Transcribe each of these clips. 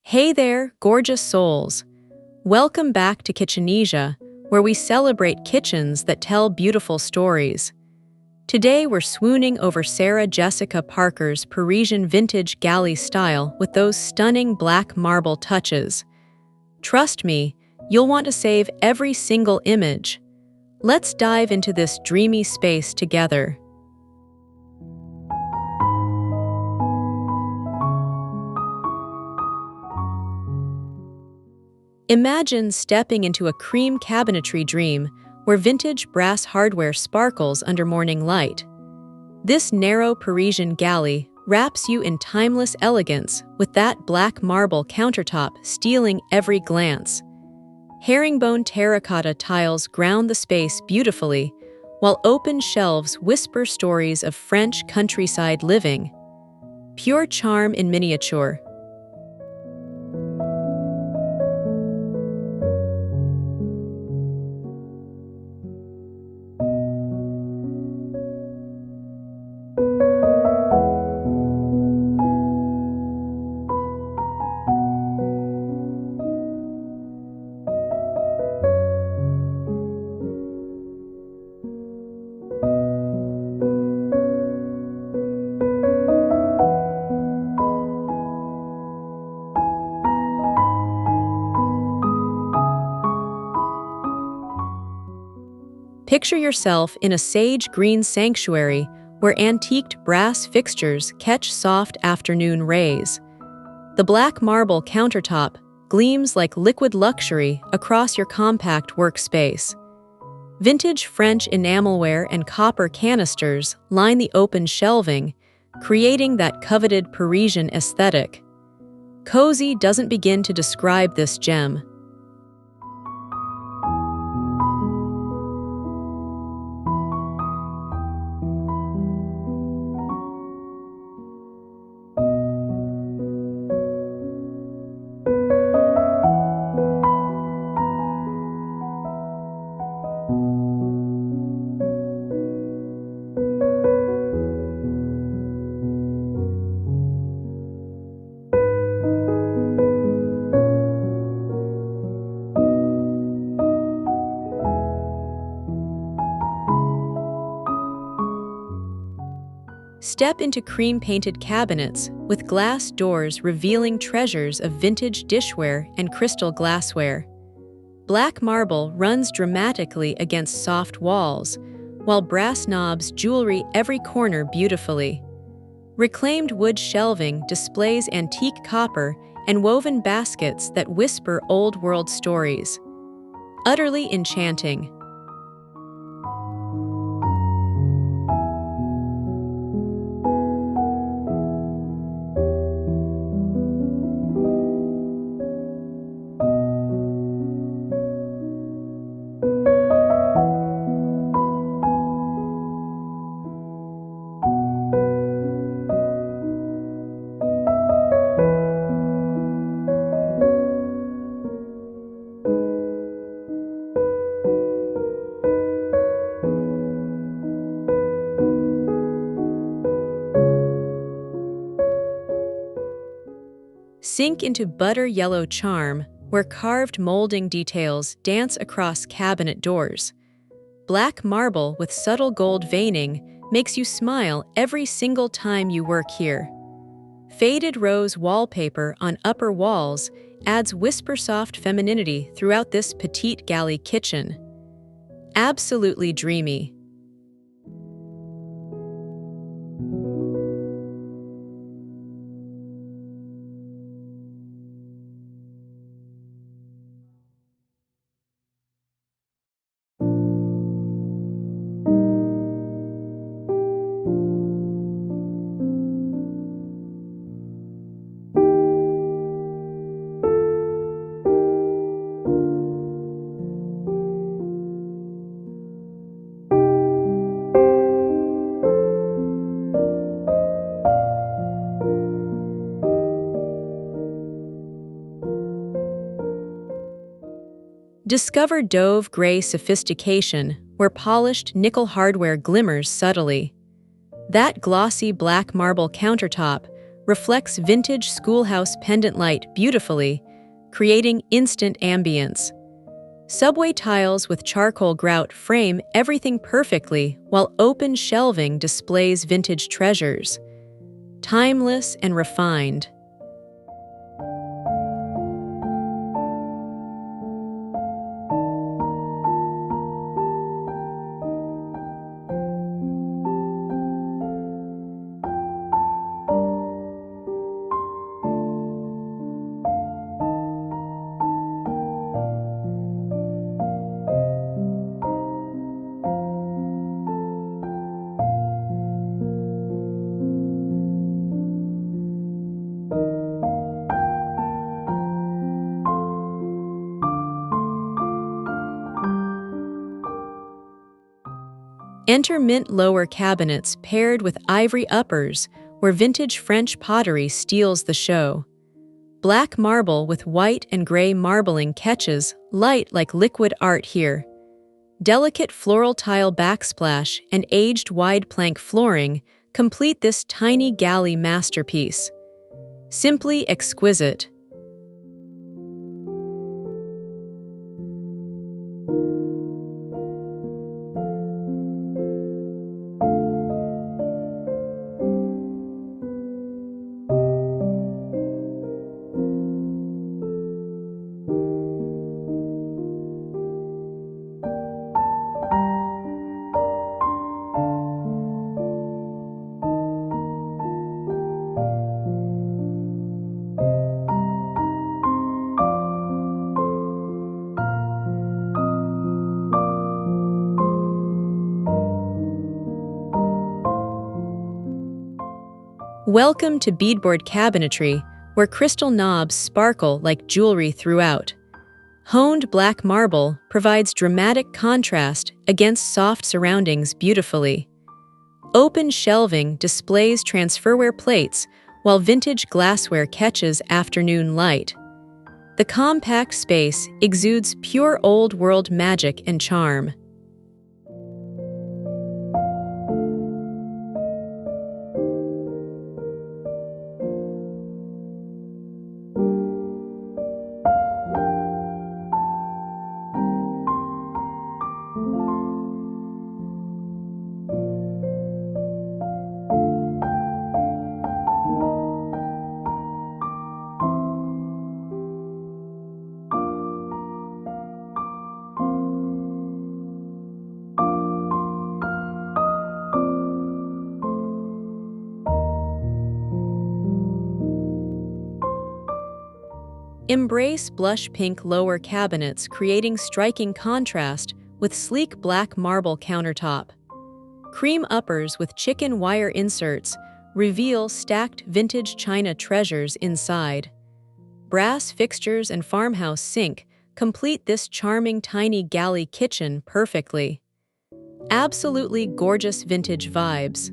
Hey there, gorgeous souls! Welcome back to Kitchenesia, where we celebrate kitchens that tell beautiful stories. Today we're swooning over Sarah Jessica Parker's Parisian vintage galley style with those stunning black marble touches. Trust me, you'll want to save every single image. Let's dive into this dreamy space together. Imagine stepping into a cream cabinetry dream where vintage brass hardware sparkles under morning light. This narrow Parisian galley wraps you in timeless elegance with that black marble countertop stealing every glance. Herringbone terracotta tiles ground the space beautifully, while open shelves whisper stories of French countryside living. Pure charm in miniature. Picture yourself in a sage green sanctuary where antiqued brass fixtures catch soft afternoon rays. The black marble countertop gleams like liquid luxury across your compact workspace. Vintage French enamelware and copper canisters line the open shelving, creating that coveted Parisian aesthetic. Cozy doesn't begin to describe this gem. Step into cream-painted cabinets with glass doors revealing treasures of vintage dishware and crystal glassware. Black marble runs dramatically against soft walls, while brass knobs jewelry every corner beautifully. Reclaimed wood shelving displays antique copper and woven baskets that whisper old-world stories. Utterly enchanting. Sink into butter yellow charm, where carved molding details dance across cabinet doors. Black marble with subtle gold veining makes you smile every single time you work here. Faded rose wallpaper on upper walls adds whisper-soft femininity throughout this petite galley kitchen. Absolutely dreamy. Discover Dove Gray Sophistication, where polished nickel hardware glimmers subtly. That glossy black marble countertop reflects vintage schoolhouse pendant light beautifully, creating instant ambience. Subway tiles with charcoal grout frame everything perfectly, while open shelving displays vintage treasures. Timeless and refined. Enter mint lower cabinets paired with ivory uppers, where vintage French pottery steals the show. Black marble with white and gray marbling catches light like liquid art here. Delicate floral tile backsplash and aged wide plank flooring complete this tiny galley masterpiece. Simply exquisite. Welcome to beadboard cabinetry, where crystal knobs sparkle like jewelry throughout. Honed black marble provides dramatic contrast against soft surroundings beautifully. Open shelving displays transferware plates, while vintage glassware catches afternoon light. The compact space exudes pure old-world magic and charm. Embrace blush pink lower cabinets, creating striking contrast with sleek black marble countertop. Cream uppers with chicken wire inserts reveal stacked vintage china treasures inside. Brass fixtures and farmhouse sink complete this charming tiny galley kitchen perfectly. Absolutely gorgeous vintage vibes.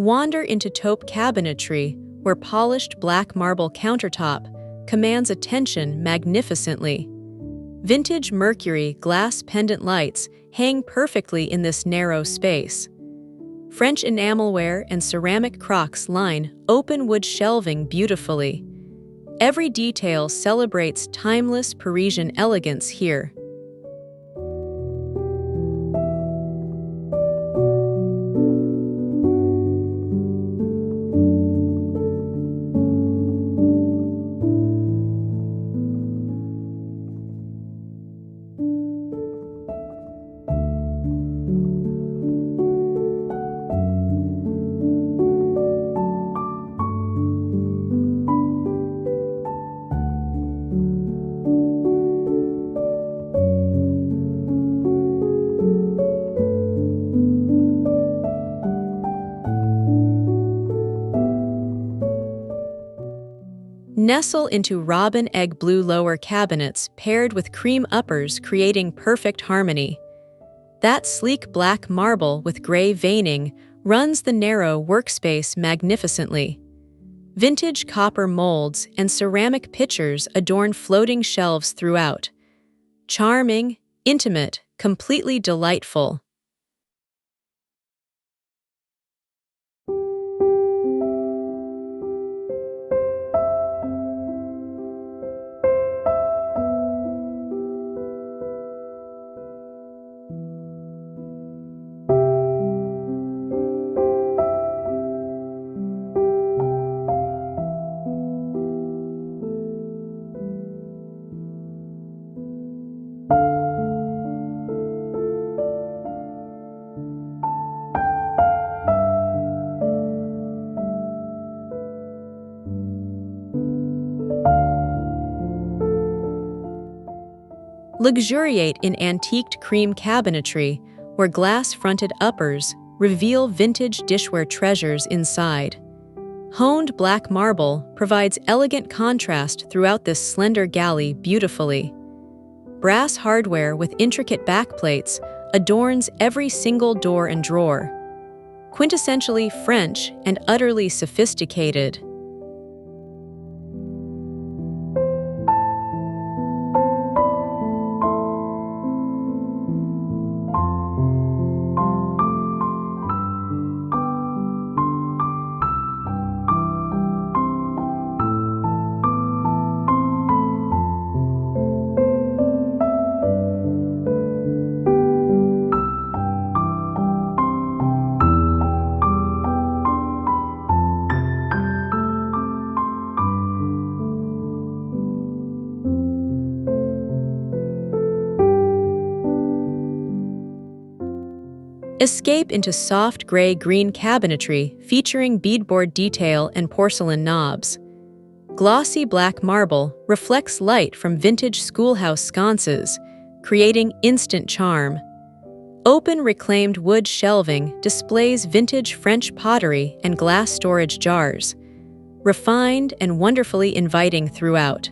Wander into taupe cabinetry, where polished black marble countertop commands attention magnificently. Vintage Mercury glass pendant lights hang perfectly in this narrow space. French enamelware and ceramic crocks line open wood shelving beautifully. Every detail celebrates timeless Parisian elegance here. Nestle into robin egg blue lower cabinets paired with cream uppers, creating perfect harmony. That sleek black marble with gray veining runs the narrow workspace magnificently. Vintage copper molds and ceramic pitchers adorn floating shelves throughout. Charming, intimate, completely delightful. Luxuriate in antiqued cream cabinetry, where glass-fronted uppers reveal vintage dishware treasures inside. Honed black marble provides elegant contrast throughout this slender galley beautifully. Brass hardware with intricate backplates adorns every single door and drawer. Quintessentially French and utterly sophisticated. Escape into soft gray-green cabinetry featuring beadboard detail and porcelain knobs. Glossy black marble reflects light from vintage schoolhouse sconces, creating instant charm. Open reclaimed wood shelving displays vintage French pottery and glass storage jars, refined and wonderfully inviting throughout.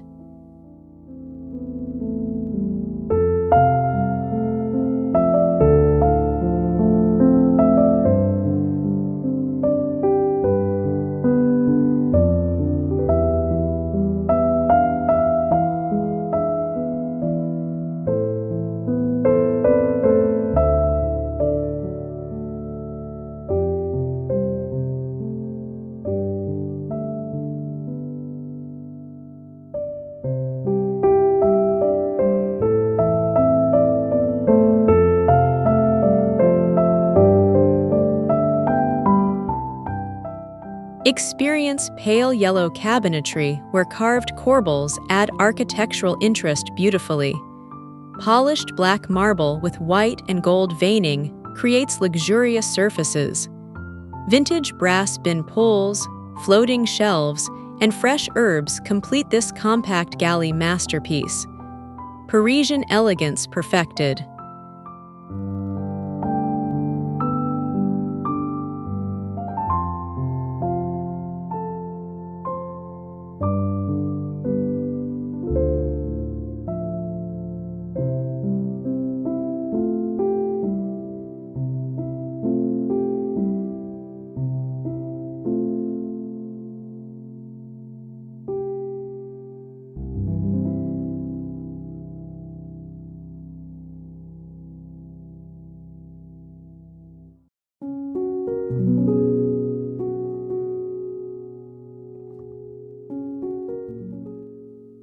Experience pale yellow cabinetry where carved corbels add architectural interest beautifully. Polished black marble with white and gold veining creates luxurious surfaces. Vintage brass bin pulls, floating shelves, and fresh herbs complete this compact galley masterpiece. Parisian elegance perfected.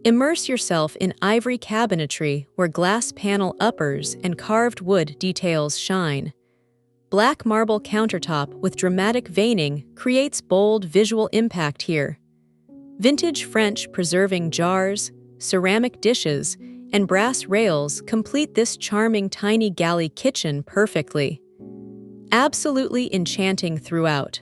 Immerse yourself in ivory cabinetry where glass panel uppers and carved wood details shine. Black marble countertop with dramatic veining creates bold visual impact here. Vintage French preserving jars, ceramic dishes, and brass rails complete this charming tiny galley kitchen perfectly. Absolutely enchanting throughout.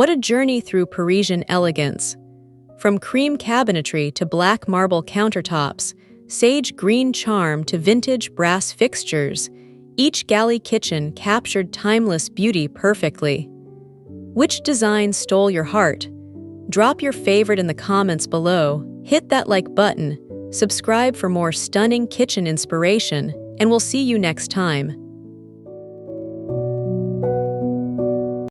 What a journey through Parisian elegance! From cream cabinetry to black marble countertops, sage green charm to vintage brass fixtures, each galley kitchen captured timeless beauty perfectly. Which design stole your heart? Drop your favorite in the comments below, hit that like button, subscribe for more stunning kitchen inspiration, and we'll see you next time.